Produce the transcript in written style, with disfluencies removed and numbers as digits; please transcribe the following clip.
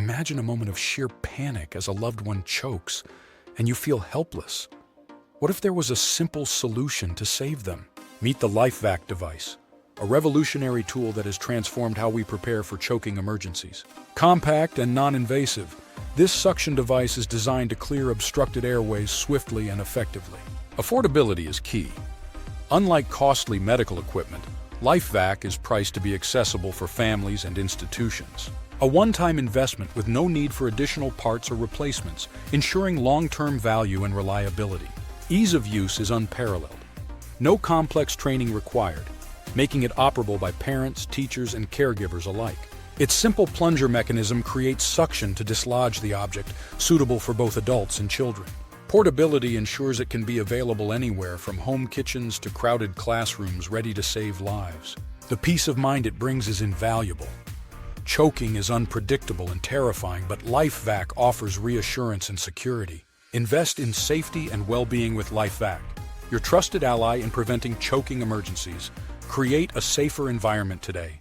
imagine a moment of sheer panic as a loved one chokes and you feel helpless. What if there was a simple solution to save them? Meet the LifeVac device, a revolutionary tool that has transformed how we prepare for choking emergencies. Compact and non-invasive, this suction device is designed to clear obstructed airways swiftly and effectively. Affordability is key. Unlike costly medical equipment, LifeVac is priced to be accessible for families and institutions. A one-time investment with no need for additional parts or replacements, ensuring long-term value and reliability. Ease of use is unparalleled. No complex training required, making it operable by parents, teachers, and caregivers alike. Its simple plunger mechanism creates suction to dislodge the object, suitable for both adults and children. Portability ensures it can be available anywhere, from home kitchens to crowded classrooms, ready to save lives. The peace of mind it brings is invaluable. Choking is unpredictable and terrifying, but LifeVac offers reassurance and security. Invest in safety and well-being with LifeVac, your trusted ally in preventing choking emergencies. Create a safer environment today.